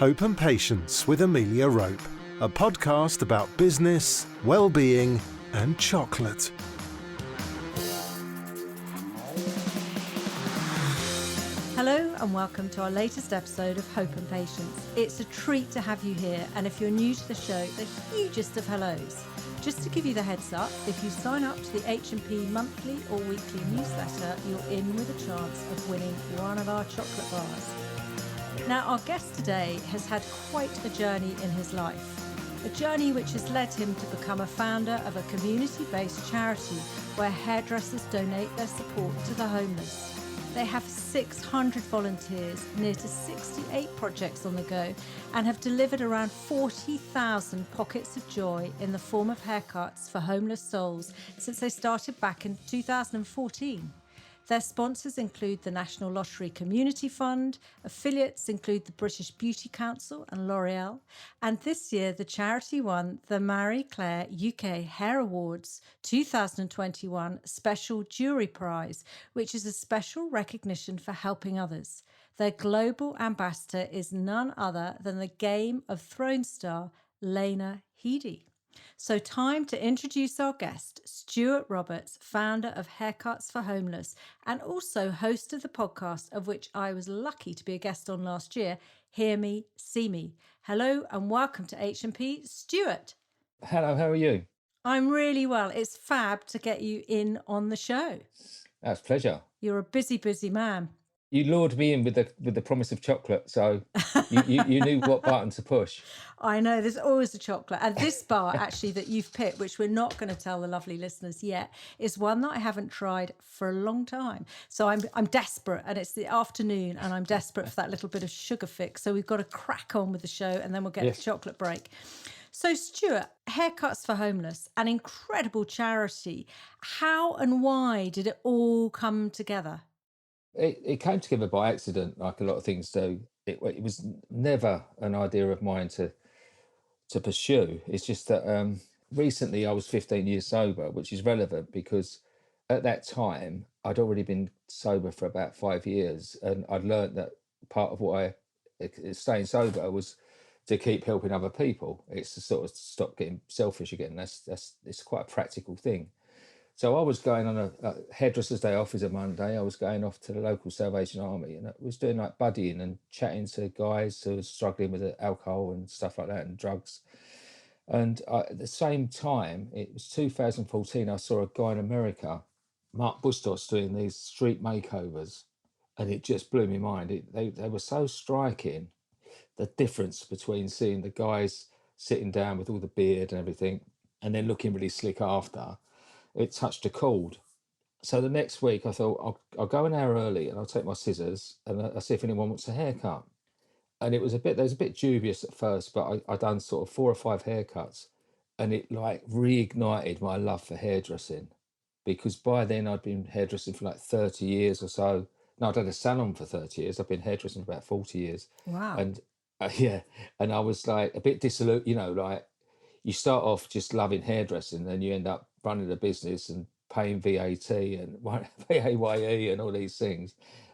Hope and Patience with Amelia Rope, a podcast about business, well-being and chocolate. Hello and welcome to our latest episode of Hope and Patience. It's a treat to have you here, and if you're new to the show, the hugest of hellos. Just to give you the heads up, if you sign up to the H&P monthly or weekly newsletter, you're in with a chance of winning one of our chocolate bars. Now, our guest today has had quite a journey in his life, a journey which has led him to become a founder of a community-based charity where hairdressers donate their support to the homeless. They have 600 volunteers, near to 68 projects on the go, and have delivered around 40,000 pockets of joy in the form of haircuts for homeless souls since they started back in 2014. Their sponsors include the National Lottery Community Fund, affiliates include the British Beauty Council and L'Oreal, and this year the charity won the Marie Claire UK Hair Awards 2021 Special Jury Prize, which is a special recognition for helping others. Their global ambassador is none other than the Game of Thrones star Lena Headey. So time to introduce our guest, Stewart Roberts, founder of Haircuts4Homeless and also host of the podcast of which I was lucky to be a guest on last year, Hear Me, See Me. Hello and welcome to H&P, Stewart. Hello, how are you? I'm really well. It's fab to get you in on the show. That's a pleasure. You're a busy, busy man. You lured me in with the promise of chocolate, so you knew what button to push. I know, there's always a chocolate. And this bar, actually, that you've picked, which we're not going to tell the lovely listeners yet, is one that I haven't tried for a long time. So I'm desperate, and it's the afternoon, and I'm desperate for that little bit of sugar fix. So we've got to crack on with the show, and then we'll get the chocolate break. So, Stewart, Haircuts4Homeless, an incredible charity. How and why did it all come together? It came together by accident, like a lot of things do. It was never an idea of mine to pursue. It's just that recently I was 15 years sober, which is relevant because at that time I'd already been sober for about 5 years, and I'd learned that part of what staying sober was to keep helping other people. It's to sort of stop getting selfish again. It's quite a practical thing. So I was going on a hairdresser's day off is a Monday. I was going off to the local Salvation Army, and I was doing like buddying and chatting to guys who were struggling with alcohol and stuff like that and drugs. And at the same time, it was 2014, I saw a guy in America, Mark Bustos, doing these street makeovers, and it just blew my mind. They were so striking, the difference between seeing the guys sitting down with all the beard and everything and then looking really slick after. It touched a chord. So the next week I thought I'll go an hour early and I'll take my scissors and I'll see if anyone wants a haircut. And they was a bit dubious at first, but I done sort of 4 or 5 haircuts, and it like reignited my love for hairdressing, because by then I'd been hairdressing for like 30 years or so. No, I'd had a salon for 30 years. I've been hairdressing for about 40 years. Wow. And and I was like a bit dissolute, like you start off just loving hairdressing, then you end up running a business and paying VAT and PAYE and all these things,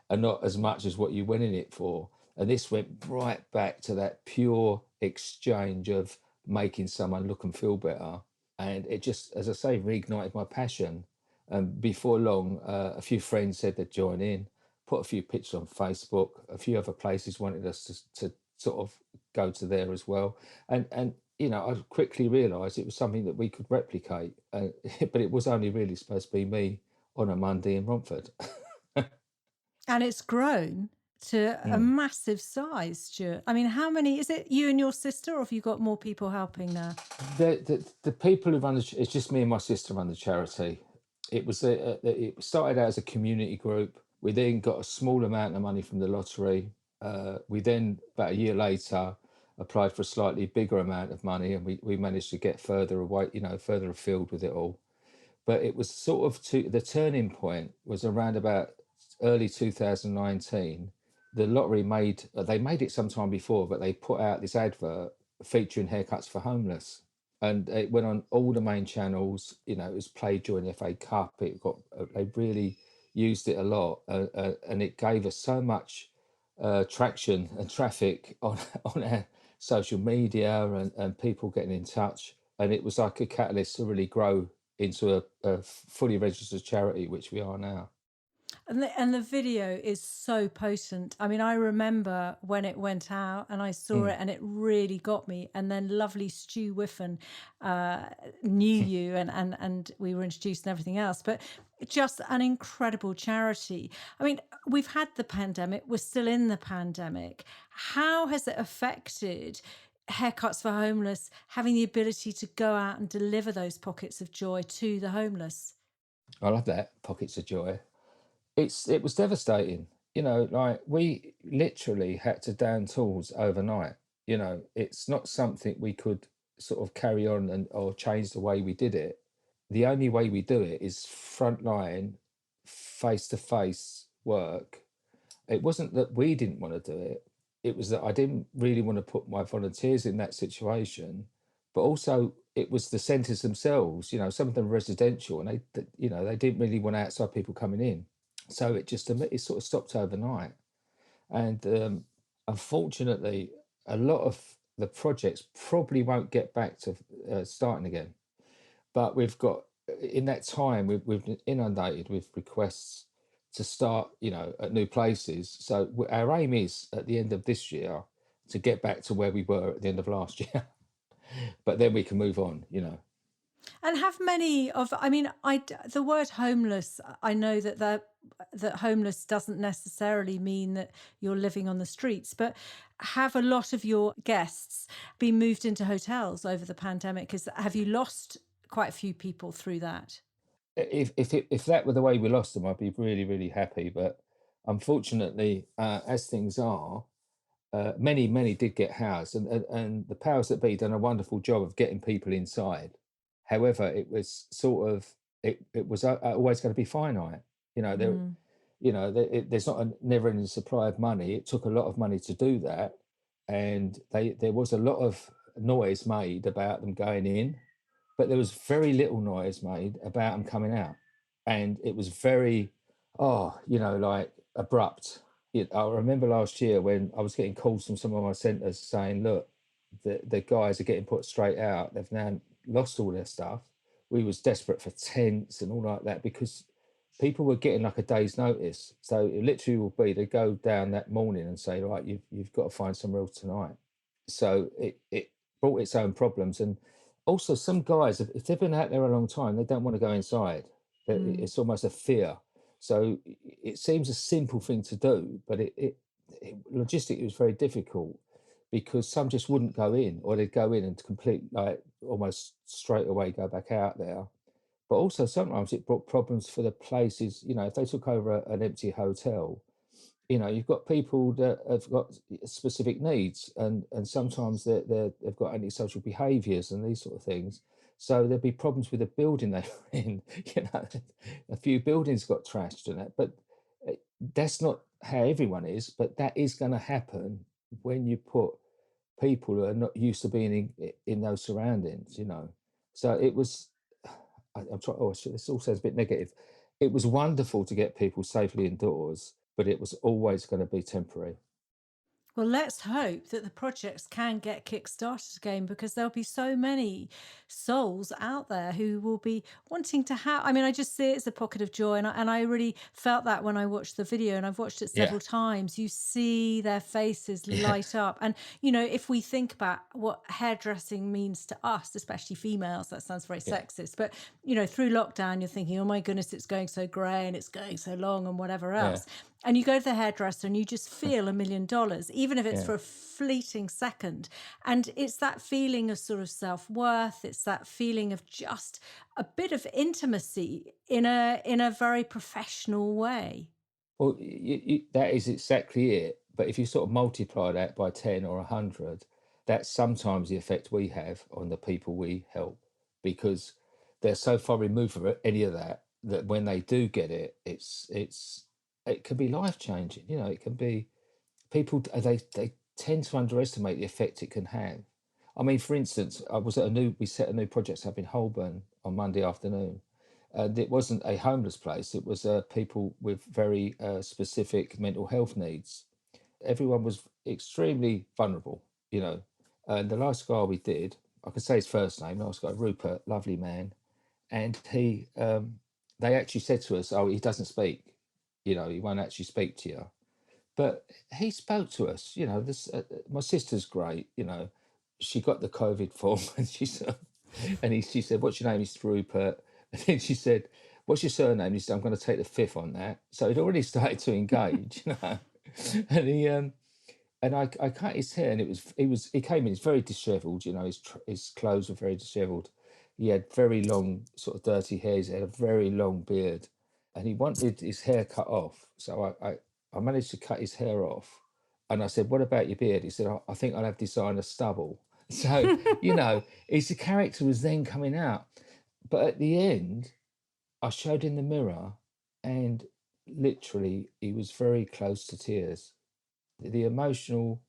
and not as much as what you went in it for. And this went right back to that pure exchange of making someone look and feel better. And it just, as I say, reignited my passion. And before long, a few friends said they'd join in, put a few pictures on Facebook. A few other places wanted us to sort of go to there as well. And I quickly realised it was something that we could replicate, but it was only really supposed to be me on a Monday in Romford. And it's grown to a massive size, Stuart. I mean, how many, is it you and your sister, or have you got more people helping now? The people who run it's just me and my sister run the charity. It started out as a community group. We then got a small amount of money from the lottery. We then, about a year later, applied for a slightly bigger amount of money, and we managed to get further away, further afield with it all. But it was sort of the turning point was around about early 2019. The lottery made it sometime before, but they put out this advert featuring Haircuts4Homeless, and it went on all the main channels. It was played during the FA Cup. They really used it a lot, and it gave us so much traction and traffic on on our social media, and people getting in touch, and it was like a catalyst to really grow into a fully registered charity, which we are now. And the video is so potent. I mean, I remember when it went out and I saw Mm. it, and it really got me. And then lovely Stu Whiffen uh, knew you, and we were introduced and everything else. But just an incredible charity. I mean, we've had the pandemic. We're still in the pandemic. How has it affected Haircuts for Homeless having the ability to go out and deliver those pockets of joy to the homeless? I love that, pockets of joy. It was devastating. Like, we literally had to down tools overnight. It's not something we could sort of carry on and or change the way we did it. The only way we do it is frontline, face to face work. It wasn't that we didn't want to do it. It was that I didn't really want to put my volunteers in that situation, but also it was the centres themselves. Some of them were residential, and they didn't really want outside people coming in. So it sort of stopped overnight, and unfortunately, a lot of the projects probably won't get back to starting again. But we've got in that time we've been inundated with requests to start, at new places. So our aim is at the end of this year to get back to where we were at the end of last year, but then we can move on. And have many of, I mean, the word homeless, I know that homeless doesn't necessarily mean that you're living on the streets, but have a lot of your guests been moved into hotels over the pandemic? Have you lost quite a few people through that? If that were the way we lost them, I'd be really, really happy. But unfortunately, as things are, many did get housed, and the powers that be done a wonderful job of getting people inside. However, it was sort of it was always going to be finite. You know, there Mm. there's not a never-ending supply of money. It took a lot of money to do that, and there was a lot of noise made about them going in, but there was very little noise made about them coming out, and it was very, like, abrupt. I remember last year when I was getting calls from some of my centres saying, "Look, the guys are getting put straight out. They've now lost all their stuff." We was desperate for tents and all like that because people were getting like a day's notice. So it literally will be they go down that morning and say, "Right, you've got to find somewhere else tonight." So it brought its own problems, and also some guys, if they've been out there a long time, they don't want to go inside. Mm. It's almost a fear. So it seems a simple thing to do, but logistically it was very difficult because some just wouldn't go in, or they'd go in and complete, like, almost straight away go back out there. But also sometimes it brought problems for the places. If they took over an empty hotel, you've got people that have got specific needs, and sometimes they've got antisocial behaviours and these sort of things. So there'd be problems with the building they were in. A few buildings got trashed and that, but that's not how everyone is. But that is going to happen when you put people who are not used to being in those surroundings. So it was. I'm trying. Oh, shit, this all sounds a bit negative. It was wonderful to get people safely indoors, but it was always going to be temporary. Well, let's hope that the projects can get kick-started again, because there'll be so many souls out there who will be wanting to have. I mean, I just see it as a pocket of joy, and I really felt that when I watched the video, and I've watched it Yeah, several times. You see their faces yeah, light up, and if we think about what hairdressing means to us, especially females, that sounds very yeah, sexist, but through lockdown, you're thinking, oh my goodness, it's going so grey and it's going so long and whatever yeah, else. And you go to the hairdresser and you just feel $1 million, even if it's yeah. for a fleeting second. And it's that feeling of sort of self-worth. It's that feeling of just a bit of intimacy in a very professional way. Well, that is exactly it. But if you sort of multiply that by 10 or 100, that's sometimes the effect we have on the people we help, because they're so far removed from any of that, that when they do get it, it can be life changing. It can be people. They tend to underestimate the effect it can have. I mean, for instance, we set a new project up in Holborn on Monday afternoon, and it wasn't a homeless place. It was people with very specific mental health needs, everyone was extremely vulnerable, you know. And the last guy we did, I can say his first name, last guy, Rupert, lovely man. And they actually said to us, oh, he doesn't speak, you know, he won't actually speak to you. But he spoke to us, you know. My sister's great, you know. She got the COVID form and she said, she said, what's your name? He's Rupert. And then she said, what's your surname? He said, I'm going to take the fifth on that. So he'd already started to engage, you know. And I cut his hair, and he came in. He's very dishevelled, you know. His clothes were very dishevelled. He had very long, sort of dirty hair. He had a very long beard, and he wanted his hair cut off. So I managed to cut his hair off, and I said, "What about your beard?" He said, "I think I'll have designer stubble." So you know, his character was then coming out, but at the end, I showed in the mirror, and literally, he was very close to tears. The emotional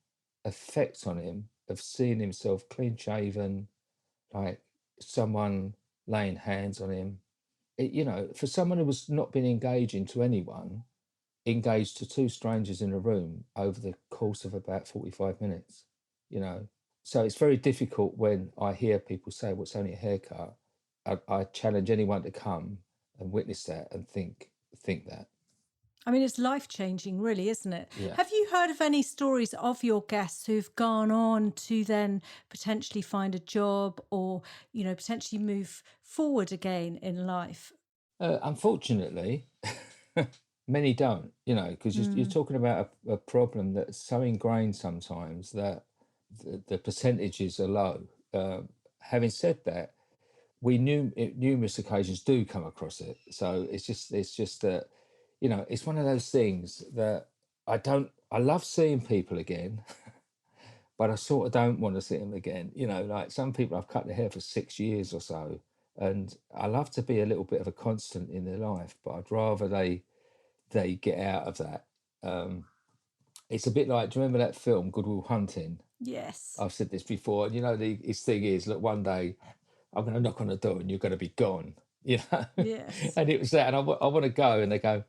effect on him of seeing himself clean shaven, like someone laying hands on him. You know, for someone who was not been engaging to anyone, engaged to two strangers in a room over the course of about 45 minutes, you know. So it's very difficult when I hear people say, well, it's only a haircut. I challenge anyone to come and witness that and think that. I mean, it's life-changing, really, isn't it? Yeah. Have you heard of any stories of your guests who've gone on to then potentially find a job or, you know, potentially move forward again in life? Unfortunately, many don't, you know, because you're talking about a problem that's so ingrained sometimes that the percentages are low. Having said that, we knew numerous occasions do come across it. So it's just that, you know, it's one of those things that I love seeing people again, but I sort of don't want to see them again. You know, like some people I've cut their hair for 6 years or so, and I love to be a little bit of a constant in their life, but I'd rather they get out of that. It's a bit like, do you remember that film Good Will Hunting? Yes. I've said this before, and you know, his thing is, look, one day I'm going to knock on the door and you're going to be gone, you know. Yes. And it was that, and I want to go, and they go,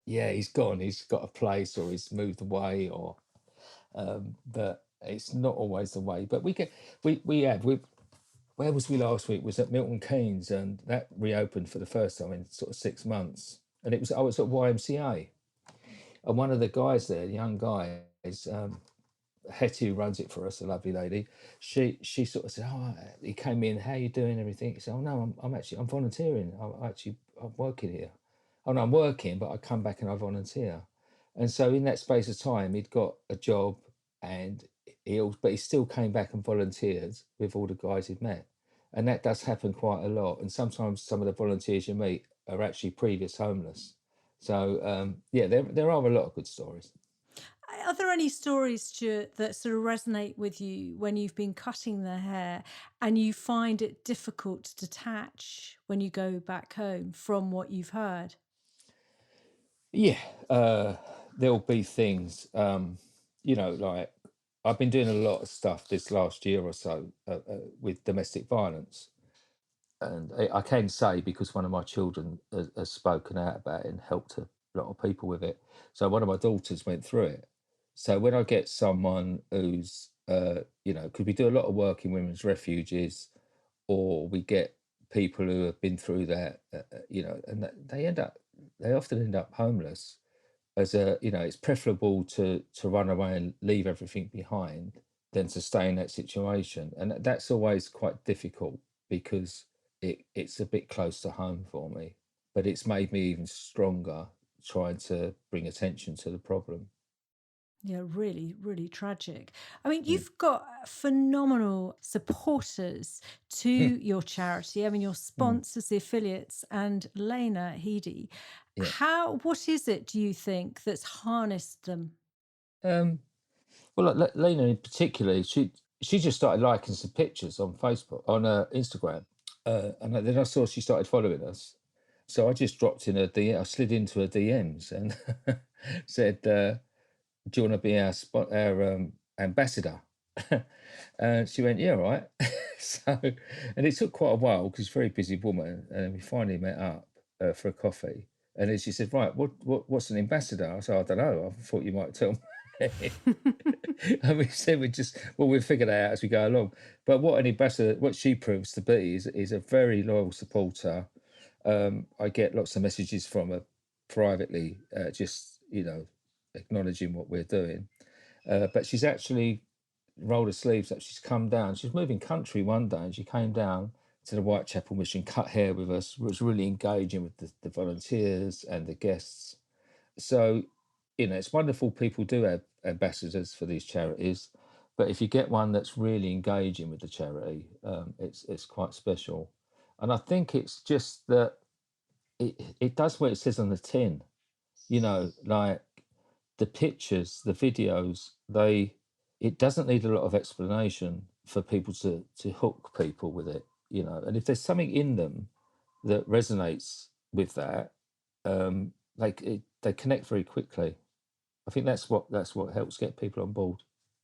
yeah, he's gone, he's got a place, or he's moved away, or but it's not always the way. But where was we last week? Was at Milton Keynes, and that reopened for the first time in sort of 6 months, and I was at YMCA, and one of the guys there, the young guys, Hetty, who runs it for us, a lovely lady, she sort of said, "Oh, he came in. How you doing? Everything?" He said, "Oh no, I'm volunteering. I'm working here. Oh no, I'm working, but I come back and I volunteer." And so in that space of time, he'd got a job, and but he still came back and volunteered with all the guys he'd met, and that does happen quite a lot. And sometimes some of the volunteers you meet are actually previous homeless. So yeah, there are a lot of good stories. Are there any stories, Stuart, that sort of resonate with you when you've been cutting their hair and you find it difficult to detach when you go back home from what you've heard? Yeah, there'll be things, you know, like I've been doing a lot of stuff this last year or so with domestic violence. And I can say, because one of my children has spoken out about it and helped a lot of people with it. So one of my daughters went through it. So when I get someone who's, you know, because we do a lot of work in women's refuges, or we get people who have been through that, you know, and they often end up homeless. As a, you know, it's preferable to run away and leave everything behind than to stay in that situation, and that's always quite difficult because it's a bit close to home for me. But it's made me even stronger trying to bring attention to the problem. Yeah, really, really tragic. I mean, Mm. you've got phenomenal supporters to your charity. I mean, your Mm. sponsors, the affiliates, and Lena Headey. Yeah. What is it, do you think, that's harnessed them? Um, well, like Lena in particular, she just started liking some pictures on Facebook, on Instagram, and then I saw she started following us. So I just dropped in her DM. I slid into her DMs and said, "Do you want to be our ambassador?" And she went, "Yeah, all right." So, and it took quite a while because she's a very busy woman, and we finally met up for a coffee. And then she said, "Right, what's an ambassador?" I said, "I don't know. I thought you might tell me." And we said we figure that out as we go along. But what an ambassador, what she proves to be is a very loyal supporter. I get lots of messages from her privately, just acknowledging what we're doing. But she's actually rolled her sleeves up. She's come down. She was moving country one day, and she came down to the Whitechapel Mission, cut hair with us. Was really engaging with the volunteers and the guests. So, it's wonderful people do have ambassadors for these charities, but if you get one that's really engaging with the charity, it's quite special. And I think it's just that it does what it says on the tin, like the pictures, the videos, it doesn't need a lot of explanation for people to hook people with it, and if there's something in them that resonates with that, they connect very quickly. I think that's what helps get people on board.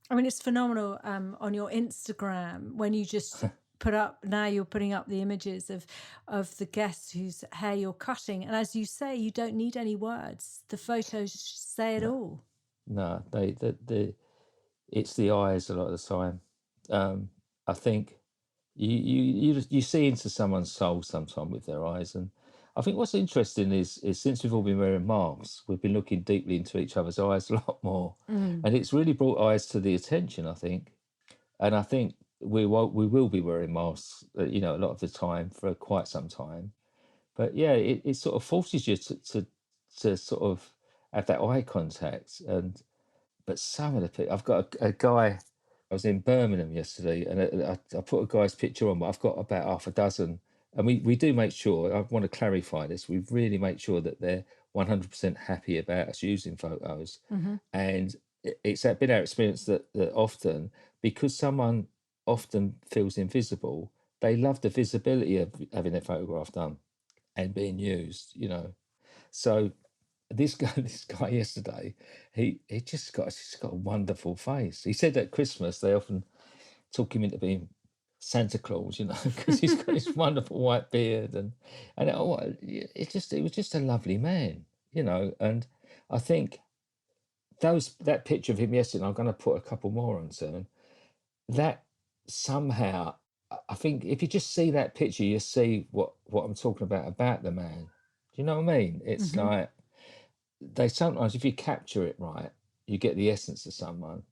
I mean, it's phenomenal on your Instagram when you just put up, now you're putting up the images of the guests whose hair you're cutting. And as you say, you don't need any words. The photos say it all. No, it's the eyes a lot of the time. I think you see into someone's soul sometime with their eyes, and I think what's interesting is since we've all been wearing masks, we've been looking deeply into each other's eyes a lot more, and it's really brought eyes to the attention, I think. And I think we will be wearing masks, a lot of the time for quite some time. But yeah, it sort of forces you to sort of have that eye contact. But some of the people, I've got a guy. I was in Birmingham yesterday, and I put a guy's picture on, but I've got about half a dozen. And we do make sure, I want to clarify this, we really make sure that they're 100% happy about us using photos. And it's been our experience that often, because someone often feels invisible, they love the visibility of having their photograph done and being used, So this guy yesterday, he just got a wonderful face. He said at Christmas they often talk him into being Santa Claus, because he's got this wonderful white beard, and it was just a lovely man, And I think that picture of him yesterday, and I'm going to put a couple more on soon. That somehow, I think if you just see that picture, you see what I'm talking about the man. Do you know what I mean? It's like, sometimes, if you capture it right, you get the essence of someone.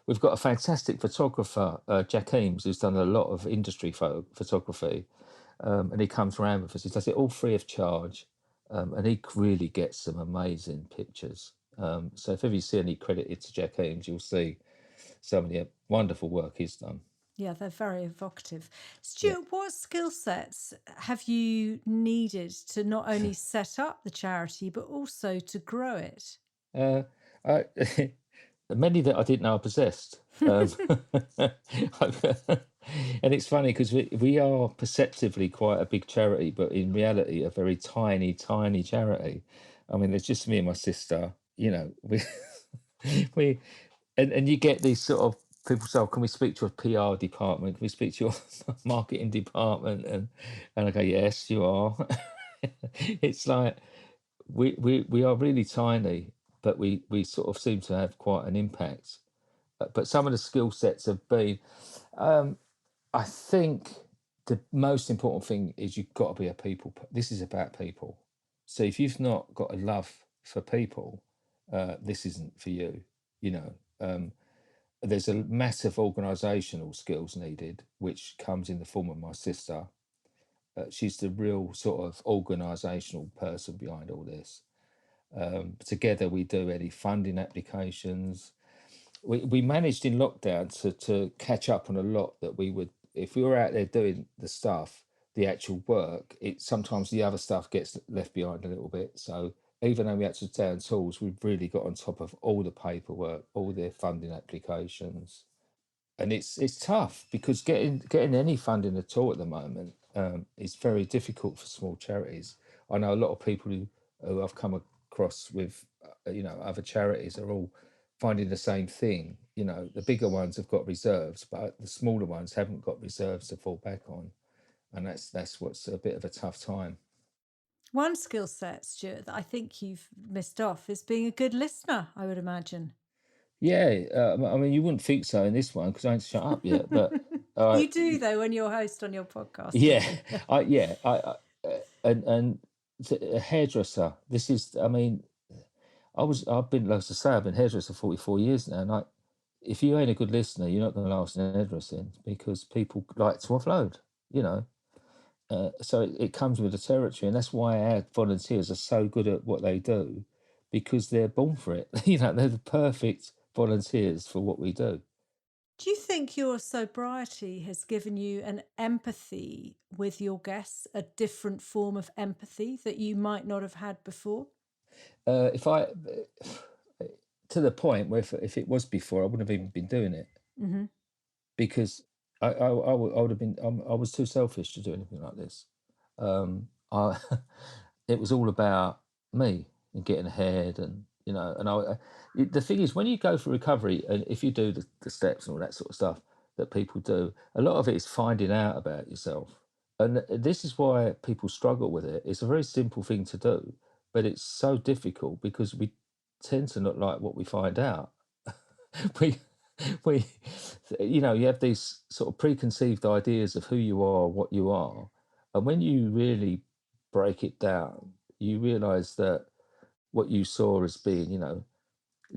We've got a fantastic photographer, Jack Eames, who's done a lot of industry photography, and he comes around with us. He does it all free of charge, and he really gets some amazing pictures. So if ever you see any credited to Jack Eames, you'll see some of the wonderful work he's done. Yeah, they're very evocative. Stewart, what skill sets have you needed to not only set up the charity, but also to grow it? Many that I didn't know I possessed. And it's funny because we are perceptively quite a big charity, but in reality, a very tiny, tiny charity. I mean, there's just me and my sister, we and you get these sort of people say, oh, can we speak to a PR department? Can we speak to your marketing department? And I go, yes, you are. It's like we are really tiny, but we sort of seem to have quite an impact. But some of the skill sets have been, I think the most important thing is you've got to be a people. This is about people. So if you've not got a love for people, this isn't for you. There's a massive organisational skills needed, which comes in the form of my sister. She's the real sort of organisational person behind all this. Together we do any funding applications. We managed in lockdown to catch up on a lot that we would, if we were out there doing the stuff, the actual work, sometimes the other stuff gets left behind a little bit. So even though we had to down tools, we've really got on top of all the paperwork, all their funding applications. And it's tough because getting any funding at all at the moment is very difficult for small charities. I know a lot of people who I've come across with, other charities are all finding the same thing. The bigger ones have got reserves, but the smaller ones haven't got reserves to fall back on, and that's what's a bit of a tough time. One skill set, Stuart, that I think you've missed off is being a good listener, I would imagine. Yeah, I mean, you wouldn't think so in this one because I ain't shut up yet. But You do, though, when you're a host on your podcast. yeah, Don't you? and a hairdresser. This is, I mean, I've been, like I say, I've been hairdresser 44 years now. And if you ain't a good listener, you're not going to last in hairdressing because people like to offload, you know. So it comes with the territory, and that's why our volunteers are so good at what they do, because they're born for it. You know, they're the perfect volunteers for what we do. Do you think your sobriety has given you an empathy with your guests, a different form of empathy that you might not have had before? If I, to the point where if it was before, I wouldn't have even been doing it Mm-hmm. because I would have been, I was too selfish to do anything like this. I, it was all about me and getting ahead, and you know, and the thing is, when you go for recovery, and if you do the steps and all that sort of stuff that people do, a lot of it is finding out about yourself, and this is why people struggle with it. It's a very simple thing to do, but it's so difficult because we tend to not like what we find out. we we you know, you have these sort of preconceived ideas of who you are, what you are, and when you really break it down, you realize that what you saw as being, you know,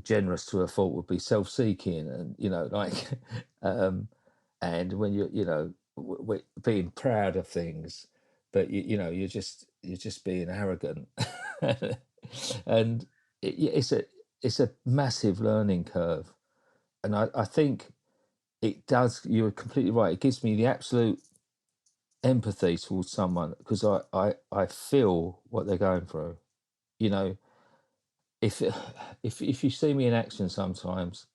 generous to a fault would be self-seeking, and you know, like um and when you know, being proud of things, but you know, you're just being arrogant. And it's a massive learning curve, and I think it does. You're completely right. It gives me the absolute empathy towards someone because I feel what they're going through. You know, if if you see me in action sometimes,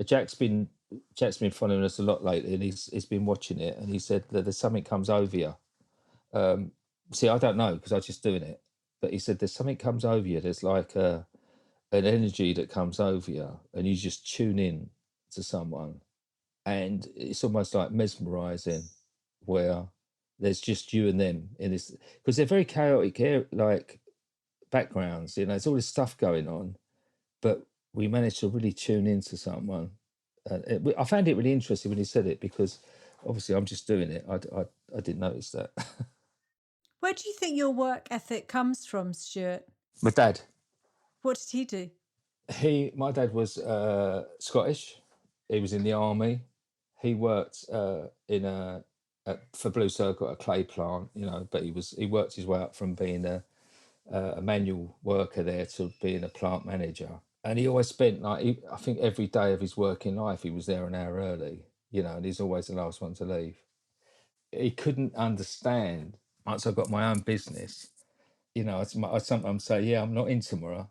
Jack's been Jack's been following us a lot lately, and he's been watching it, and he said that there's something comes over you. See, I don't know because I'm just doing it, but he said there's something comes over you. There's like an energy that comes over you, and you just tune in to someone, and it's almost like mesmerizing, where there's just you and them in this, because they're very chaotic like backgrounds, you know, there's all this stuff going on, but we managed to really tune into someone. I found it really interesting when he said it because obviously I'm just doing it. I didn't notice that. Where do you think your work ethic comes from, Stuart? My dad, What did he do? my dad was Scottish. He was in the army. He worked for Blue Circle at a clay plant, you know, but he worked his way up from being a manual worker there to being a plant manager. And he always spent I think every day of his working life he was there an hour early, you know, and he's always the last one to leave. He couldn't understand. Once I got my own business, you know, I sometimes say, "Yeah, I'm not in tomorrow."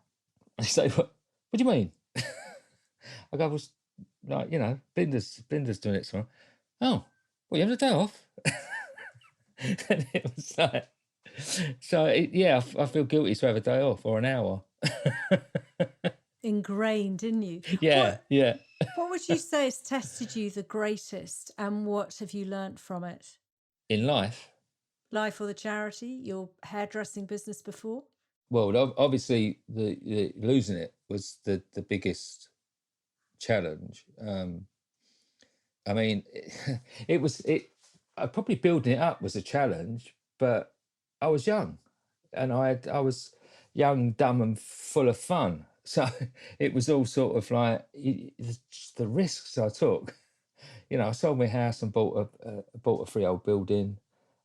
And he say, What do you mean?" I go, "Well, like, you know, Binder's doing it tomorrow." "Oh, well, you have a day off?" And it was like, so yeah, I feel guilty to have a day off or an hour. Ingrained in you. Yeah, yeah. What would you say has tested you the greatest, and what have you learnt from it? In life, Life or the charity, your hairdressing business before? well, obviously the losing it was the biggest challenge. I mean, it was it. Probably building it up was a challenge, but I was young, and I was young, dumb, and full of fun. So it was all sort of like the risks I took. You know, I sold my house and bought a freehold building,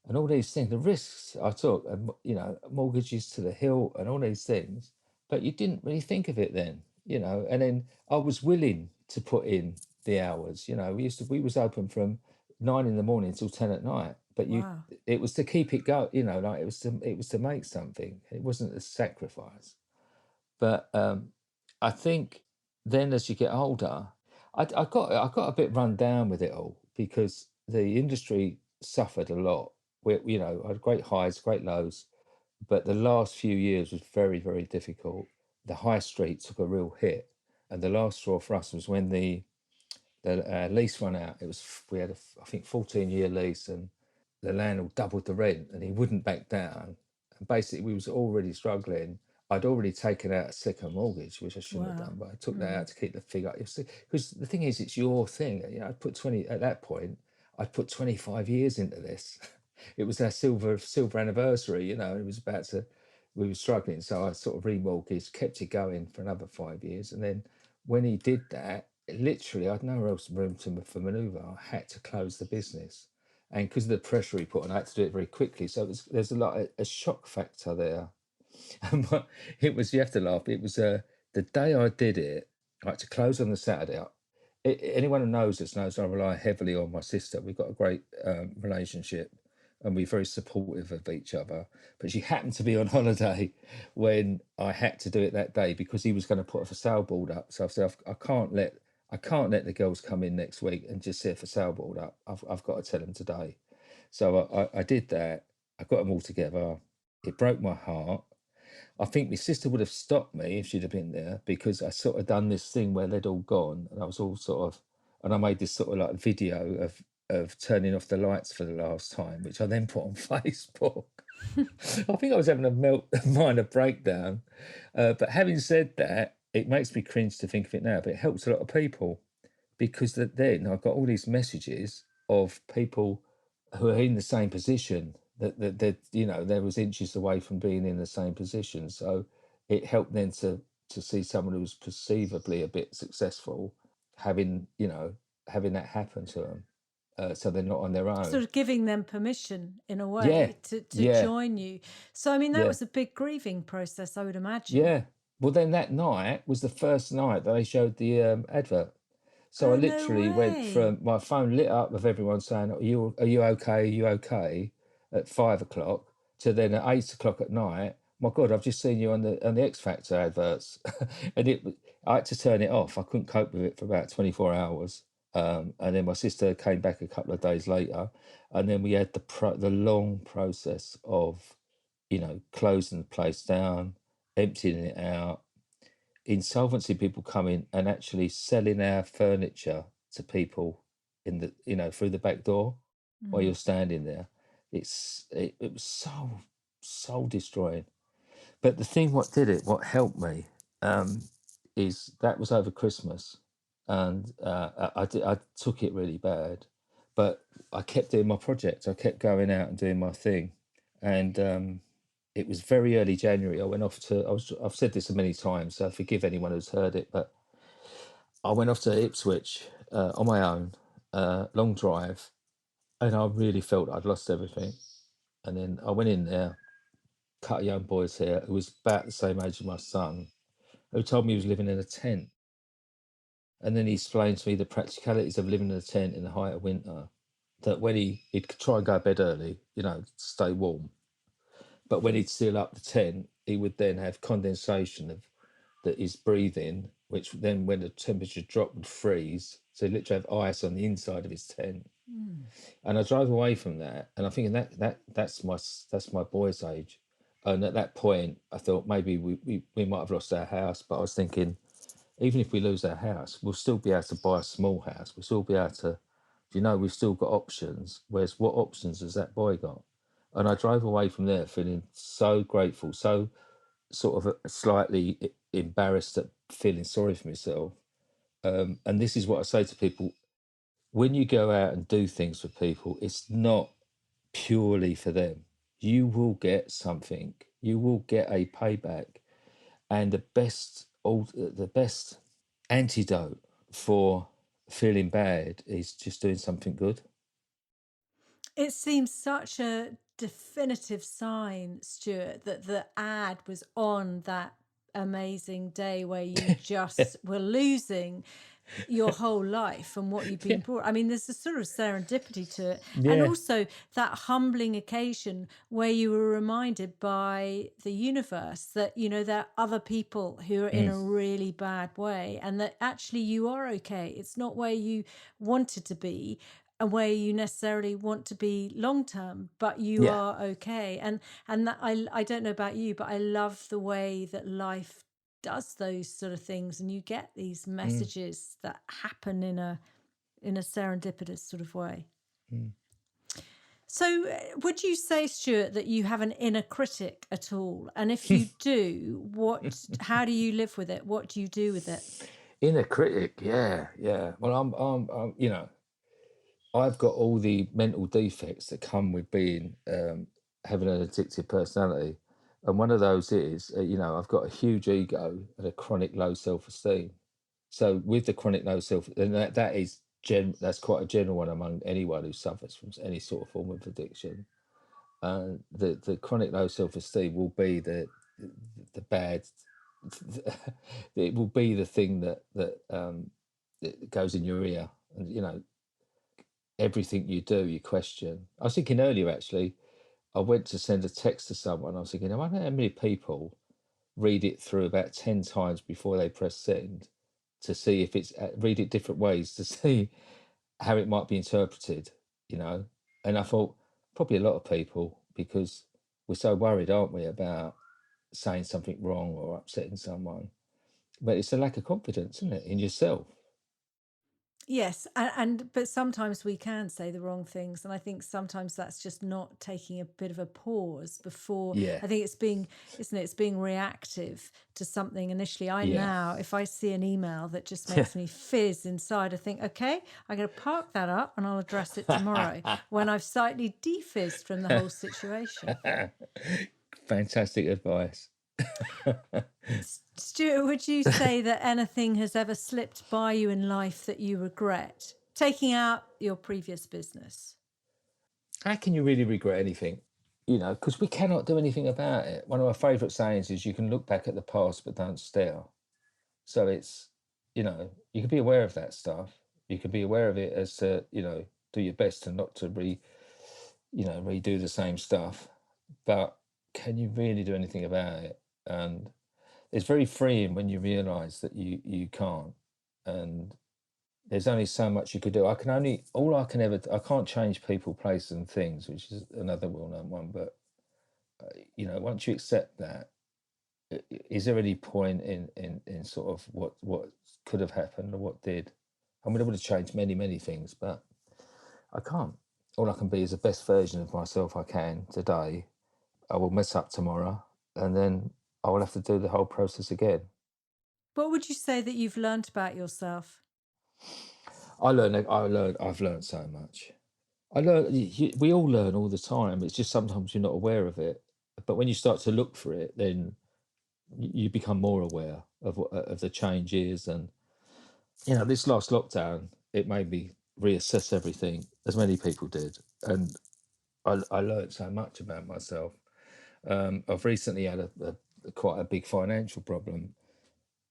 and all these things. The risks I took, and you know, mortgages to the hilt, and all these things. But you didn't really think of it then, you know. And then I was willing to put in the hours. You know, we was open from 9 in the morning till 10 at night. But Wow. it was to keep it going. You know, like it was to make something. It wasn't a sacrifice. But I think then as you get older, I got a bit run down with it all because the industry suffered a lot. You know, I had great highs, great lows, but the last few years was very, very difficult. The high street took a real hit, and the last straw for us was when the lease run out. We had I think 14-year lease, and the landlord doubled the rent, and he wouldn't back down. And basically, we was already struggling. I'd already taken out a second mortgage, which I shouldn't have Wow. done, but I took that out to keep the figure. Because the thing is, it's your thing. You know, I put 20 at that point. I put 25 years into this. It was our silver anniversary. You know, it was about to. We were struggling, so I sort of remortgaged, kept it going for another 5 years, and then when he did that, literally, I had nowhere else room for manoeuvre. I had to close the business, and because of the pressure he put on, I had to do it very quickly. So there's a shock factor there. And it was, you have to laugh. It was the day I did it, I had to close on the Saturday. Anyone who knows us knows I rely heavily on my sister. We've got a great relationship and we're very supportive of each other. But she happened to be on holiday when I had to do it that day because he was going to put a for sale board up. So I said, I can't let the girls come in next week and just set a for sale board up. I've got to tell them today. So I did that. I got them all together. It broke my heart. I think my sister would have stopped me if she'd have been there because I sort of done this thing where they'd all gone and I was all sort of, and I made this sort of like video of turning off the lights for the last time, which I then put on Facebook. I think I was having a minor breakdown. But having said that, it makes me cringe to think of it now, but it helps a lot of people because then I got all these messages of people who are in the same position that you know they was inches away from being in the same position. So it helped them to see someone who was perceivably a bit successful having having that happen to them, so they're not on their own. Sort of giving them permission in a Yeah, way to yeah, join you. So, I mean, that yeah, was a big grieving process, I would imagine. yeah. Well, then that night was the first night that they showed the advert. So I Oh, no literally went way. from my phone lit up with everyone saying, Are you okay? Are you okay? At 5 o'clock to then at 8 o'clock at night. My God, I've just seen you on the X Factor adverts. And I had to turn it off. I couldn't cope with it for about 24 hours. And then my sister came back a couple of days later. And then we had the long process of, closing the place down, emptying it out, insolvency people coming and actually selling our furniture to people in the through the back door while Mm. you're standing there. It was soul destroying. But the thing what helped me, is that was over Christmas, and I took it really bad, but I kept doing my project. I kept going out and doing my thing, and it was very early January. I went off to. I've said this many times, so forgive anyone who's heard it, but I went off to Ipswich on my own, long drive, and I really felt I'd lost everything. And then I went in there, cut a young boy's hair who was about the same age as my son, who told me he was living in a tent. And then he explained to me the practicalities of living in a tent in the height of winter. That when he'd try and go to bed early, stay warm. But when he'd seal up the tent, he would then have condensation of that is breathing, which then when the temperature dropped would freeze. So he'd literally have ice on the inside of his tent. Mm. And I drove away from that, and I'm thinking that's my boy's age. And at that point, I thought maybe we might have lost our house, but I was thinking even if we lose our house, we'll still be able to buy a small house. We'll still be able to, we've still got options. Whereas what options has that boy got? And I drove away from there feeling so grateful, so sort of slightly embarrassed at feeling sorry for myself. And this is what I say to people: when you go out and do things for people, it's not purely for them. You will get something. You will get a payback, and the best antidote for feeling bad is just doing something good. It seems such a definitive sign, Stuart, that the ad was on that amazing day where you just were losing your whole life and what you've been Yeah, brought. I mean, there's a sort of serendipity to it. And yeah, also that humbling occasion where you were reminded by the universe that, there are other people who are in mm, a really bad way and that actually you are okay. It's not where you wanted to be and where you necessarily want to be long term, but you yeah, are okay. And that I don't know about you, but I love the way that life does those sort of things and you get these mm, messages that happen in a serendipitous sort of way. mm. So, would you say, Stuart, that you have an inner critic at all? And if you do, how do you live with it? What do you do with it? Inner critic, yeah, yeah. Well, I've got all the mental defects that come with being having an addictive personality, and one of those is, I've got a huge ego and a chronic low self-esteem. So with the chronic low self, and that's quite a general one among anyone who suffers from any sort of form of addiction. The chronic low self-esteem will be the bad. It will be the thing that goes in your ear, and everything you do, you question. I was thinking earlier, actually, I went to send a text to someone. I was thinking, I wonder how many people read it through about 10 times before they press send to see if read it different ways to see how it might be interpreted, you know. And I thought, probably a lot of people, because we're so worried, aren't we, about saying something wrong or upsetting someone. But it's a lack of confidence, isn't it, in yourself? Yes, but sometimes we can say the wrong things, and I think sometimes that's just not taking a bit of a pause before. Yeah, I think isn't it? It's being reactive to something initially. yeah. If I see an email that just makes me fizz inside, I think, okay, I'm going to park that up and I'll address it tomorrow when I've slightly defizzed from the whole situation. Fantastic advice. Stuart, would you say that anything has ever slipped by you in life that you regret? Taking out your previous business. How can you really regret anything? Because we cannot do anything about it. One of my favourite sayings is, you can look back at the past but don't stare. So it's, you can be aware of that stuff. You can be aware of it as to, do your best and not to redo the same stuff. But can you really do anything about it? And it's very freeing when you realise that you can't. And there's only so much you could do. I can't change people, places and things, which is another well-known one. But, once you accept that, is there any point in sort of what could have happened or what did? I mean, I would have changed many, many things, but I can't. All I can be is the best version of myself I can today. I will mess up tomorrow, and then I will have to do the whole process again. What would you say that you've learnt about yourself? I've learned so much. We all learn all the time. It's just sometimes you're not aware of it. But when you start to look for it, then you become more aware of the changes. And, this last lockdown, it made me reassess everything, as many people did. And I learned so much about myself. I've recently had quite a big financial problem,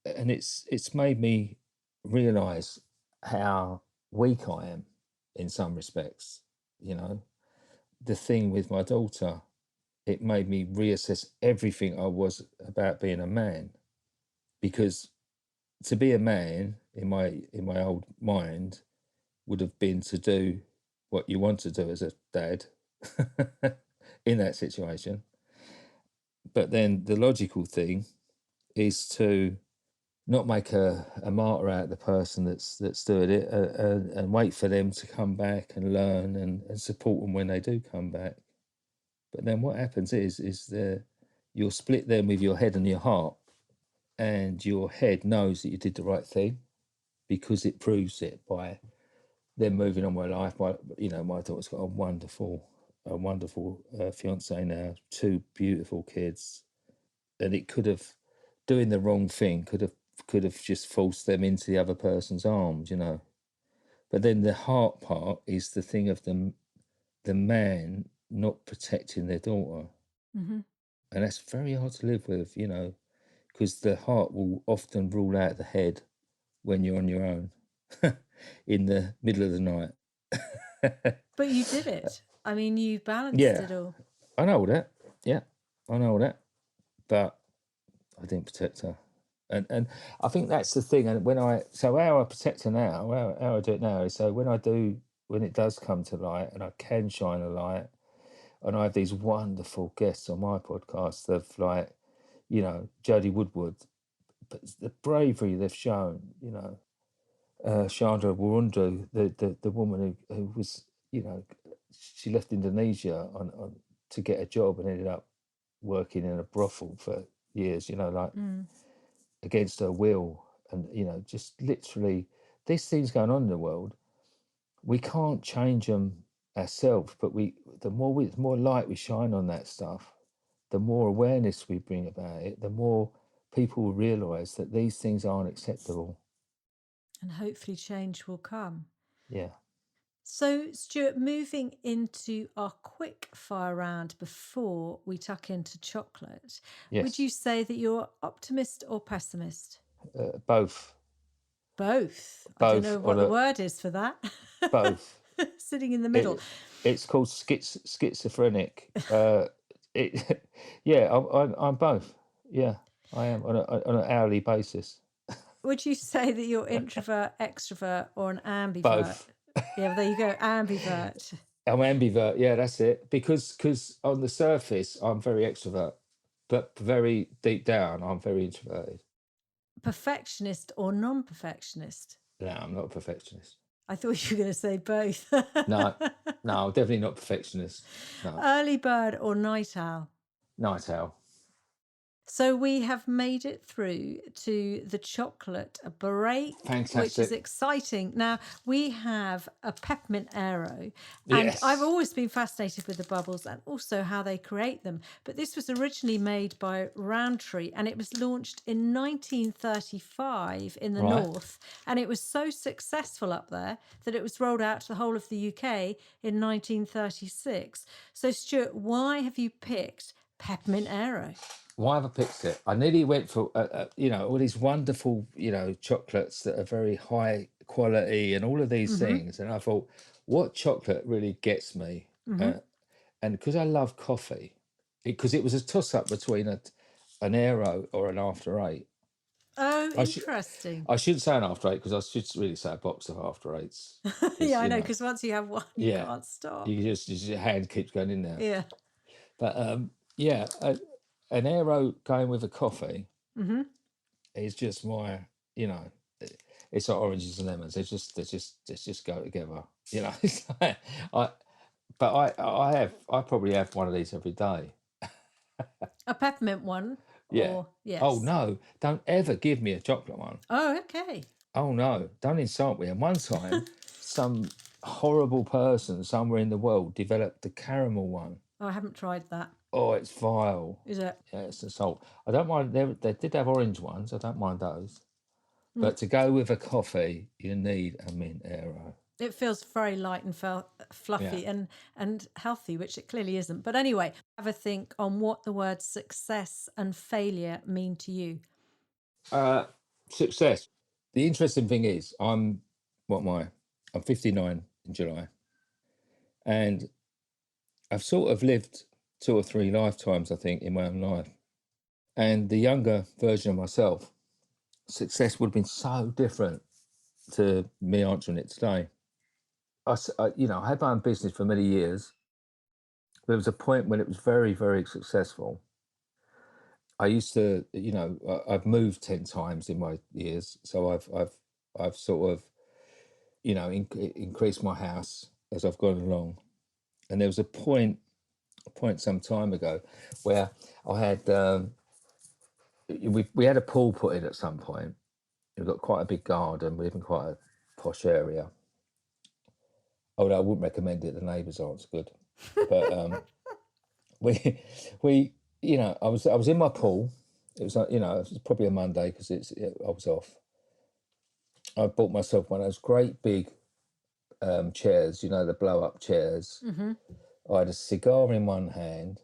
and it's made me realise how weak I am in some respects. The thing with my daughter, it made me reassess everything I was about being a man, because to be a man in my old mind would have been to do what you want to do as a dad in that situation. But then the logical thing is to not make a martyr out of the person that's doing it, and wait for them to come back and learn and support them when they do come back. But then what happens is you'll split them with your head and your heart, and your head knows that you did the right thing because it proves it by them moving on with life. My daughter's got a wonderful fiance now, 2 beautiful kids, and it could have, doing the wrong thing could have just forced them into the other person's arms, But then the heart part is the thing of the man not protecting their daughter. Mm-hmm. And that's very hard to live with, because the heart will often rule out the head when you're on your own in the middle of the night. But you did it. I mean, you balanced Yeah, it all. I know all that. Yeah, I know all that. But I didn't protect her. And I think that's the thing. And so how I protect her now, how I do it now is, so when it does come to light and I can shine a light, and I have these wonderful guests on my podcast of, like, Jodie Woodward, but the bravery they've shown, Chandra Warundu, the woman who was, she left Indonesia to get a job and ended up working in a brothel for years, like against her will. And, just literally these things going on in the world, we can't change them ourselves, but the more light we shine on that stuff, the more awareness we bring about it, the more people will realise that these things aren't acceptable. And hopefully change will come. Yeah. So, Stuart, moving into our quick fire round before we tuck into chocolate, would Yes. you say that you're optimist or pessimist? Both. Both. I don't know what the on word is for that. both. Sitting in the middle. It's called schizophrenic. Yeah, I'm both. Yeah, I am on an hourly basis. Would you say that you're introvert, extrovert, or an ambivert? Both. Yeah, well, there you go, ambivert. I'm ambivert. Yeah, that's it. Because on the surface, I'm very extrovert, but very deep down, I'm very introverted. Perfectionist or non-perfectionist? No, I'm not a perfectionist. I thought you were going to say both. No, I'm definitely not a perfectionist. No. Early bird or night owl? Night owl. So we have made it through to the chocolate break, Fantastic. which is exciting. Now, we have a peppermint aero, and Yes. I've always been fascinated with the bubbles and also how they create them. But this was originally made by Roundtree, and it was launched in 1935 in the Right. north, and it was so successful up there that it was rolled out to the whole of the UK in 1936. So, Stuart, why have you picked peppermint aero? Why have I picked it? I nearly went for, all these wonderful, chocolates that are very high quality and all of these things. And I thought, what chocolate really gets me? And because I love coffee, because it was a toss-up between an Aero or an After Eight. Oh, interesting. I shouldn't say an After Eight because I should really say a box of After Eights. Yeah, I know, because once you have one, you can't stop. Your hand keeps going in there. Yeah. But an Aero going with a coffee is just my, it's like oranges and lemons. They just go together. It's like, I probably have one of these every day. A peppermint one? Yeah. Or, yes. Oh no! Don't ever give me a chocolate one. Oh, okay. Oh no! Don't insult me. And one time, some horrible person somewhere in the world developed the caramel one. Oh, I haven't tried that. Oh, it's vile. Is it? Yeah, it's assault. I don't mind. They did have orange ones. I don't mind those. But to go with a coffee, you need a mint aero. It feels very light and fluffy and healthy, which it clearly isn't. But anyway, have a think on what the words success and failure mean to you. Success. The interesting thing is, I'm 59 in July, and I've sort of lived 2 or 3 lifetimes, I think, in my own life. And the younger version of myself, success would have been so different to me answering it today. I had my own business for many years. There was a point when it was very, very successful. I used to, I've moved 10 times in my years, so I've sort of, increased my house as I've gone along. And there was a point some time ago where I had we had a pool put in at some point. We've got quite a big garden. We live in quite a posh area. Although I wouldn't recommend it, the neighbours aren't so good. But we I was in my pool. It was it was probably a Monday because I was off. I bought myself one of those great big chairs, the blow up chairs. I had a cigar in one hand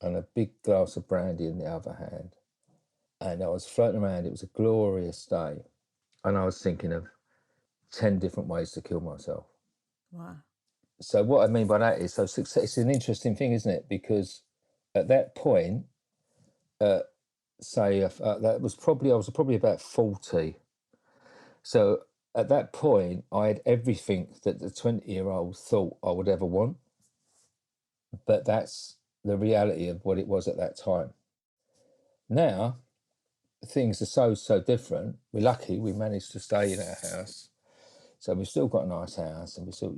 and a big glass of brandy in the other hand. And I was floating around. It was a glorious day. And I was thinking of 10 different ways to kill myself. Wow. So what I mean by that is, success, it's an interesting thing, isn't it? Because at that point, I was probably about 40. So at that point, I had everything that the 20-year-old thought I would ever want. But that's the reality of what it was at that time. Now, things are so different. We're lucky we managed to stay in our house. So we've still got a nice house and we still,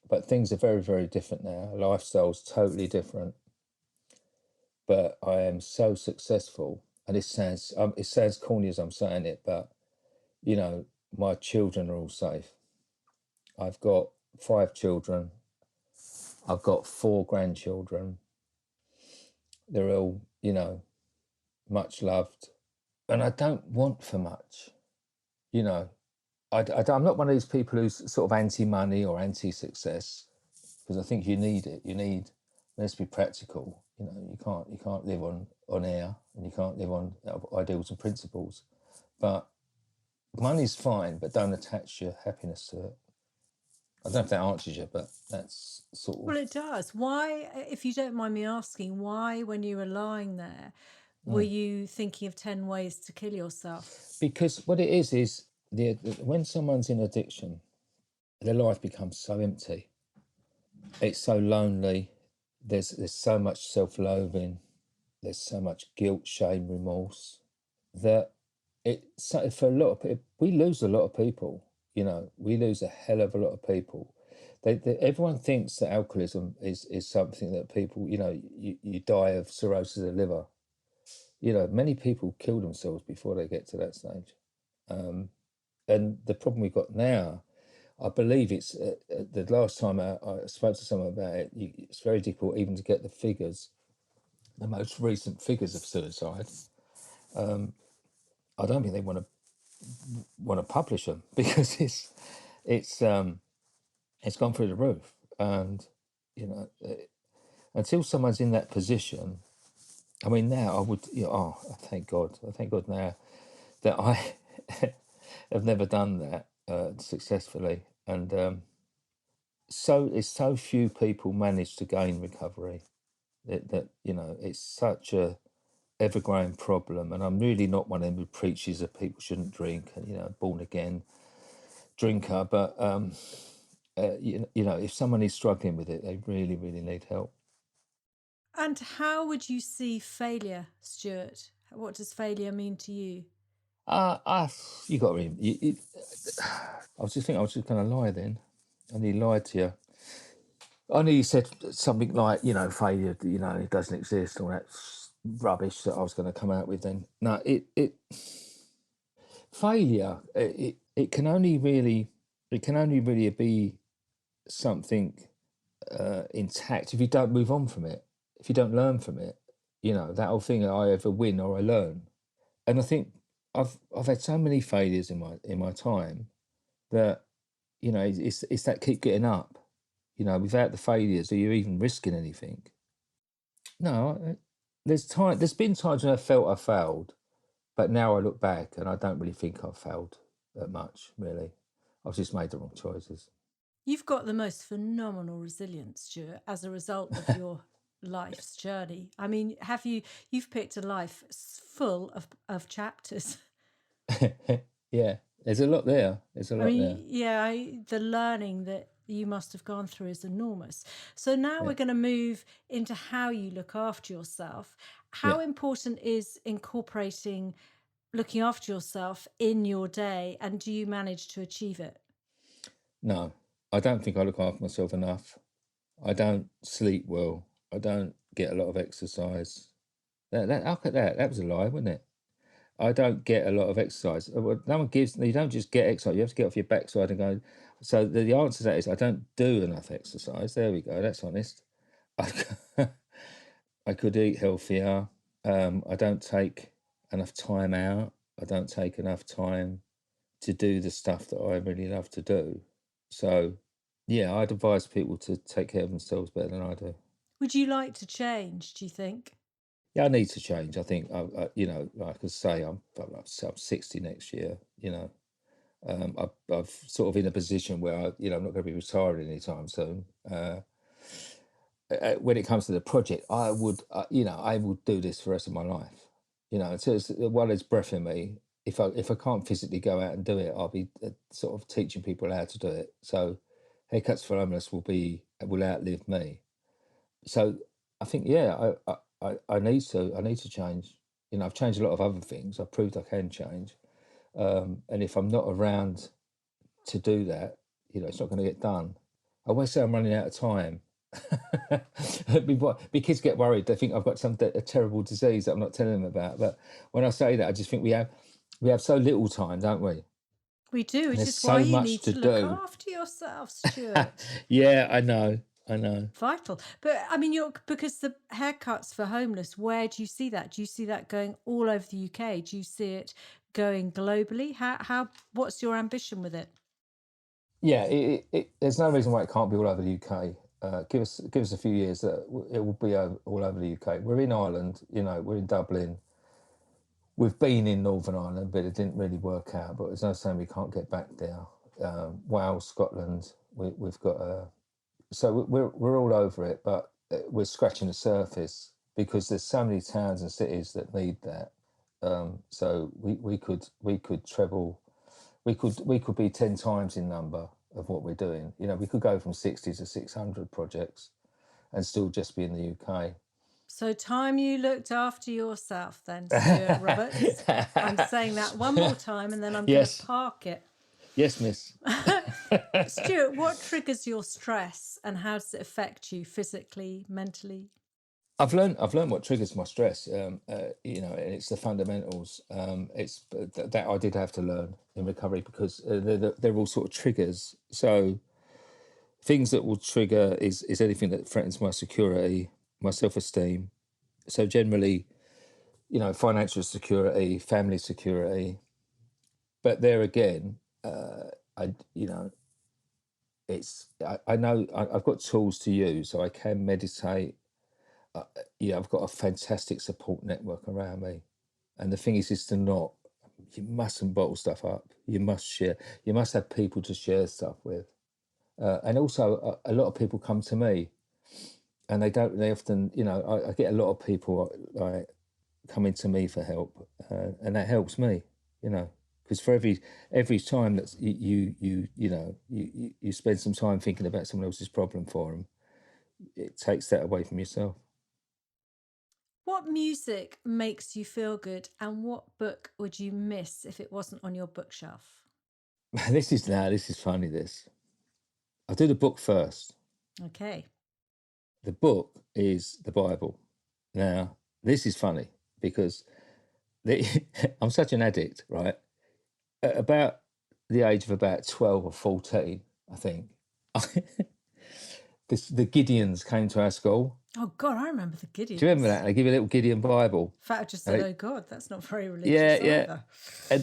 but things are very, very different now. Lifestyle's totally different. But I am so successful, and it sounds corny as I'm saying it, but you know, my children are all safe. I've got 5 children. I've got 4 grandchildren. They're all, you know, much loved, and I don't want for much. You know, I'm not one of these people who's sort of anti-money or anti-success, because I think you need it. Let's be practical. You know, you can't live on air, and you can't live on ideals and principles. But money's fine, but don't attach your happiness to it. I don't know if that answers you, but that's sort of... Well, it does. Why, if you don't mind me asking, why, when you were lying there, were you thinking of 10 ways to kill yourself? Because what it is when someone's in addiction, their life becomes so empty. It's so lonely. There's so much self-loathing. There's so much guilt, shame, remorse, that for a lot of people, we lose a lot of people. You know, we lose a hell of a lot of people. Everyone thinks that alcoholism is something that people, you know, you die of cirrhosis of the liver. You know, many people kill themselves before they get to that stage. And the problem we've got now, I believe it's the last time I spoke to someone about it, it's very difficult even to get the figures, the most recent figures of suicide. I don't think they want to publish them, because it's gone through the roof. And you know, until someone's in that position, I mean, now I would, you know, I thank God now that I have never done that successfully. And it's so few people manage to gain recovery that you know, it's such a ever-growing problem. And I'm really not one of them who preaches that people shouldn't drink, and, you know, born again drinker. But you know, if someone is struggling with it, they really, really need help. And how would you see failure, Stuart? What does failure mean to you? You got to. I was just thinking I was just going to lie then, and he lied to you. I knew you said something like, you know, failure, you know, it doesn't exist, all that rubbish that I was going to come out with then. No, failure, it can only really be something intact if you don't move on from it, if you don't learn from it. You know, that whole thing, I either win or I learn. And I think I've had so many failures in my time that, you know, it's that keep getting up. You know, without the failures, are you even risking anything? No, there's been times when I felt I failed, but now I look back and I don't really think I've failed that much, really. I've just made the wrong choices. You've got the most phenomenal resilience, Stuart, as a result of your life's journey. I mean, you've picked a life full of chapters. Yeah, there's a lot there. Yeah, the learning that you must have gone through is enormous. So now we're going to move into how you look after yourself. How important is incorporating looking after yourself in your day, and do you manage to achieve it? No, I don't think I look after myself enough. I don't sleep well. I don't get a lot of exercise. How could that? That was a lie, wasn't it? I don't get a lot of exercise. Well, no one gives. You don't just get exercise. You have to get off your backside and go. So the answer to that is I don't do enough exercise. There we go. That's honest. I could eat healthier. I don't take enough time out. I don't take enough time to do the stuff that I really love to do. So, yeah, I'd advise people to take care of themselves better than I do. Would you like to change, do you think? Yeah, I need to change. I think, you know, like I say, I'm 60 next year. You know, I've sort of in a position where I'm not going to be retiring anytime soon. When it comes to the project, I would do this for the rest of my life. You know, until while there's breath in me. If I can't physically go out and do it, I'll be sort of teaching people how to do it. So, Haircuts4Homeless will outlive me. So, I think I need to change. You know, I've changed a lot of other things. I've proved I can change. And if I'm not around to do that, you know, it's not going to get done. I always say I'm running out of time. My kids get worried. They think I've got a terrible disease that I'm not telling them about. But when I say that, I just think we have so little time, don't we? We do, And which there's is why so you much need to to look do. after yourself, Stuart. Yeah, I know. Vital. But I mean, because the Haircuts for Homeless, where do you see that? Do you see that going all over the UK? Do you see it going globally? What's your ambition with it? Yeah, there's no reason why it can't be all over the UK. Give us a few years, it will be all over the UK. We're in Ireland, we're in Dublin. We've been in Northern Ireland, but it didn't really work out. But there's no saying we can't get back there. Wales, Scotland, we've got so we're all over it, but we're scratching the surface because there's so many towns and cities that need that. So we could treble, we could be 10 times in number of what we're doing. We could go from 60 to 600 projects and still just be in the UK. So time you looked after yourself then, Stewart Roberts. I'm saying that one more time and then I'm going to park it. Yes, miss. Stuart, what triggers your stress and how does it affect you physically, mentally? I've learned what triggers my stress. And it's the fundamentals. It's that I did have to learn in recovery because they're all sort of triggers. So things that will trigger is anything that threatens my security, my self-esteem. So generally, financial security, family security. But there again, I know I've got tools to use, so I can meditate. I've got a fantastic support network around me. And the thing is you mustn't bottle stuff up. You must share. You must have people to share stuff with. And also, a lot of people come to me, and they often, I get a lot of people like coming to me for help, and that helps me, because for every time that you spend some time thinking about someone else's problem for them, it takes that away from yourself. What music makes you feel good and what book would you miss if it wasn't on your bookshelf? This is funny. I'll do the book first. Okay. The book is the Bible. Now, this is funny because I'm such an addict, right? At about the age of about 12 or 14, I think, the Gideons came to our school. Oh, God, I remember the Gideons. Do you remember that? They give you a little Gideon Bible. In fact, I just said, oh, God, that's not very religious either. And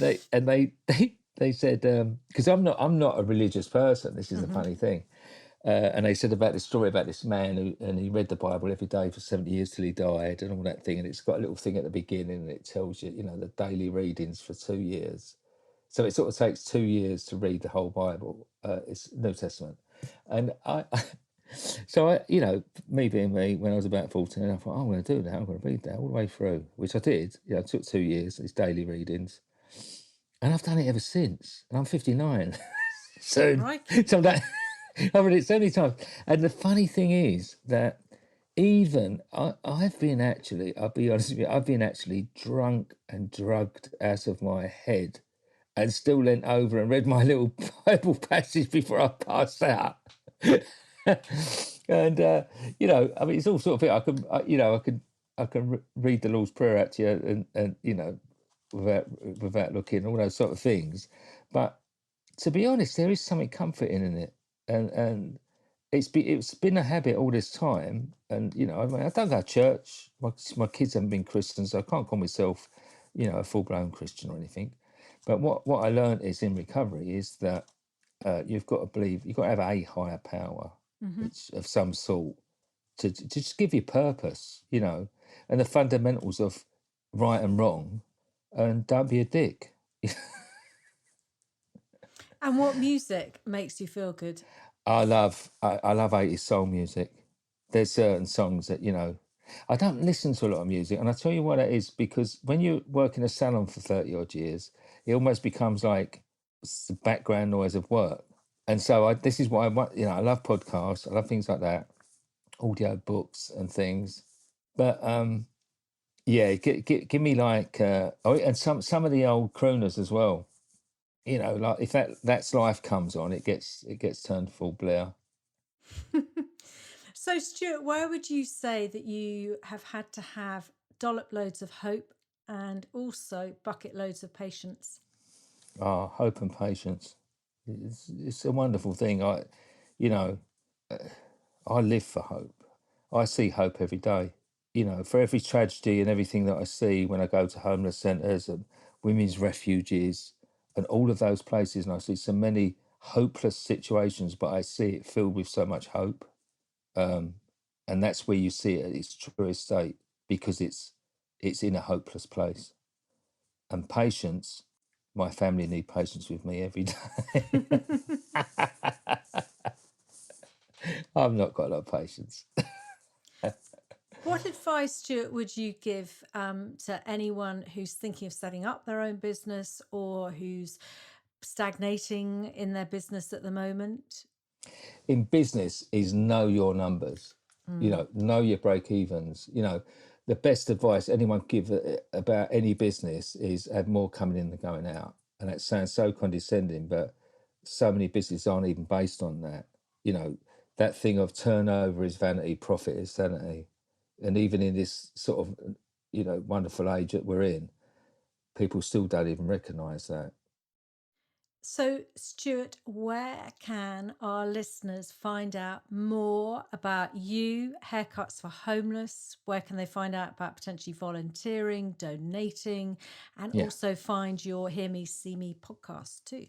they said, because I'm not a religious person. This is the funny thing. And they said about this story about this man and he read the Bible every day for 70 years till he died and all that thing. And it's got a little thing at the beginning and it tells you, the daily readings for 2 years. So it sort of takes 2 years to read the whole Bible. It's New Testament. And me being me, when I was about 14, I thought, I'm going to do that. I'm going to read that all the way through, which I did. It took 2 years, these daily readings. And I've done it ever since. And I'm 59. so I've read it so many times. And the funny thing is that even I've been actually, I'll be honest with you, I've been actually drunk and drugged out of my head and still leant over and read my little Bible passage before I passed out. And I mean, it's all sort of thing. I can read the Lord's Prayer out to you, and without looking, all those sort of things. But to be honest, there is something comforting in it, and it's been a habit all this time. And I mean, I don't go to church. My kids haven't been Christians, so I can't call myself, a full-blown Christian or anything. But what I learned is in recovery is that you've got to have a higher power of some sort to just give you purpose, and the fundamentals of right and wrong, and don't be a dick. And what music makes you feel good? I love 80s soul music. There's certain songs that, I don't listen to a lot of music. And I tell you what it is, because when you work in a salon for 30 odd years, it almost becomes like the background noise of work. And so this is what I want, I love podcasts. I love things like that, audio books and things. But give me like, and some of the old crooners as well. Like if That's Life comes on, it gets turned full blare. So, Stuart, where would you say that you have had to have dollop loads of hope and also bucket loads of patience? Hope and patience. It's a wonderful thing. You know, I live for hope. I see hope every day. For every tragedy and everything that I see when I go to homeless centres and women's refuges and all of those places, and I see so many hopeless situations, but I see it filled with so much hope. And that's where you see it at its truest state, because it's in a hopeless place. And patience, my family need patience with me every day. I've not got a lot of patience. What advice, Stuart, would you give to anyone who's thinking of setting up their own business or who's stagnating in their business at the moment? In business is know your numbers, know your break evens. The best advice anyone can give about any business is have more coming in than going out. And that sounds so condescending, but so many businesses aren't even based on that. That thing of turnover is vanity, profit is sanity. And even in this sort of, wonderful age that we're in, people still don't even recognise that. So, Stuart, where can our listeners find out more about you, Haircuts for Homeless? Where can they find out about potentially volunteering, donating, and Yeah. also find your Hear Me, See Me podcast too?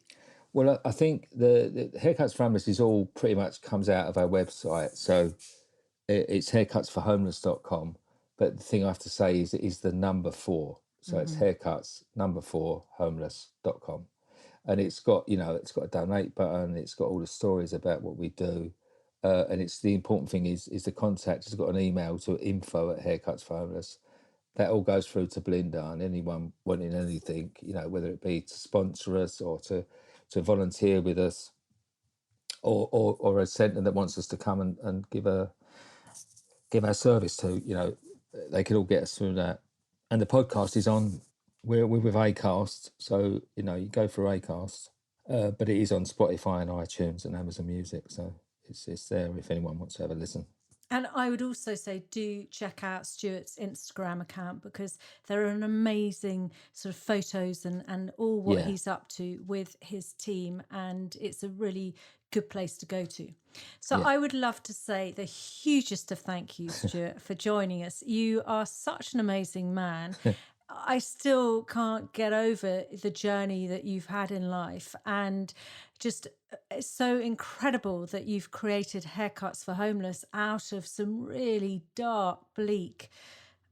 Well, I think the Haircuts4Homeless is all pretty much comes out of our website. So it's haircuts4homeless.com. But the thing I have to say is the number 4. So it's haircuts4homeless.com. And it's got a donate button. It's got all the stories about what we do. And it's the important thing is the contact. It's got an email to info@haircuts4homeless. That all goes through to Belinda, and anyone wanting anything, whether it be to sponsor us or to volunteer with us, or a centre that wants us to come and give our service to, they can all get us through that. And the podcast is on. We're with Acast, so you go for Acast, but it is on Spotify and iTunes and Amazon Music, so it's there if anyone wants to have a listen. And I would also say do check out Stuart's Instagram account, because there are an amazing sort of photos and all what he's up to with his team. And it's a really good place to go to. So I would love to say the hugest of thank yous, Stuart, for joining us. You are such an amazing man. I still can't get over the journey that you've had in life, and just it's so incredible that you've created Haircuts for Homeless out of some really dark, bleak,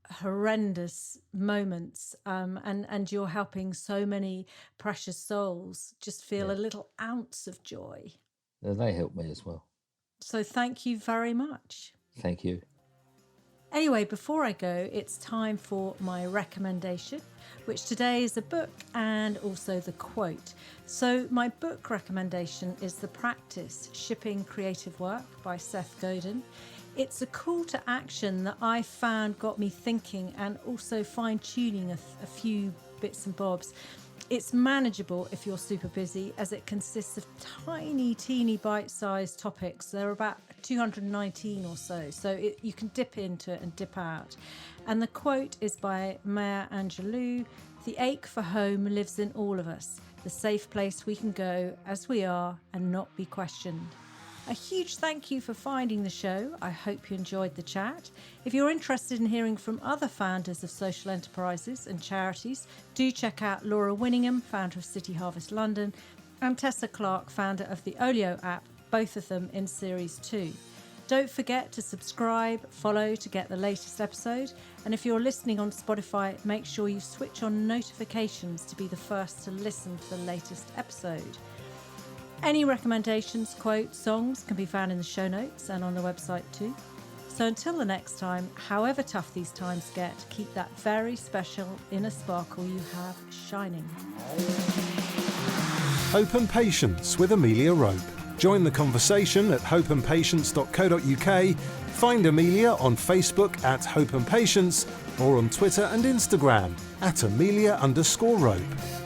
horrendous moments, and you're helping so many precious souls just feel a little ounce of joy. They help me as well. So thank you very much. Thank you. Anyway, before I go, it's time for my recommendation, which today is a book and also the quote. So my book recommendation is The Practice, Shipping Creative Work by Seth Godin. It's a call to action that I found got me thinking and also fine-tuning a few bits and bobs. It's manageable if you're super busy, as it consists of tiny, teeny bite-sized topics. There are about 219 or so you can dip into it and dip out. And the quote is by Maya Angelou: "The ache for home lives in all of us, the safe place we can go as we are and not be questioned." A huge thank you for finding the show. I hope you enjoyed the chat. If you're interested in hearing from other founders of social enterprises and charities, do check out Laura Winningham, founder of City Harvest London, and Tessa Clark, founder of the Olio app, both of them in Series 2. Don't forget to subscribe, follow to get the latest episode. And if you're listening on Spotify, make sure you switch on notifications to be the first to listen to the latest episode. Any recommendations, quotes, songs can be found in the show notes and on the website too. So until the next time, however tough these times get, keep that very special inner sparkle you have shining. Hope and Patience with Amelia Rope. Join the conversation at hopeandpatience.co.uk. Find Amelia on Facebook at Hope and Patience, or on Twitter and Instagram at Amelia_Rope.